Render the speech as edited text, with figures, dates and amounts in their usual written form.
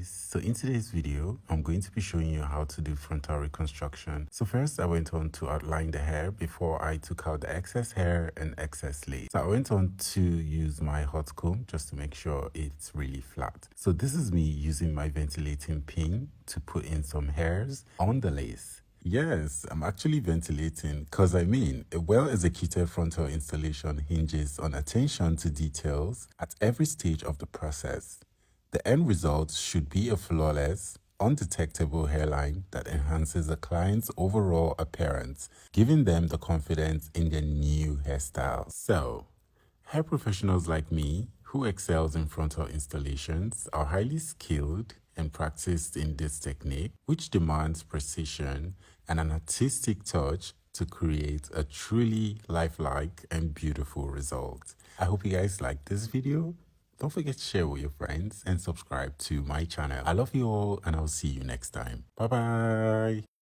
guys, so in today's video I'm going to be showing you how to do frontal reconstruction. So first I went on to outline the hair before I took out the excess hair and excess lace. So I went on to use my hot comb just to make sure it's really flat. So this is me using my ventilating pin to put in some hairs on the lace. Yes, I'm actually ventilating because a well-executed frontal installation hinges on attention to details at every stage of the process. The end result should be a flawless, undetectable hairline that enhances the client's overall appearance, giving them the confidence in their new hairstyle. So, hair professionals like me, who excels in frontal installations, are highly skilled and practiced in this technique, which demands precision and an artistic touch to create a truly lifelike and beautiful result. I hope you guys liked this video. Don't forget to share with your friends and subscribe to my channel. I love you all and I'll see you next time. Bye bye.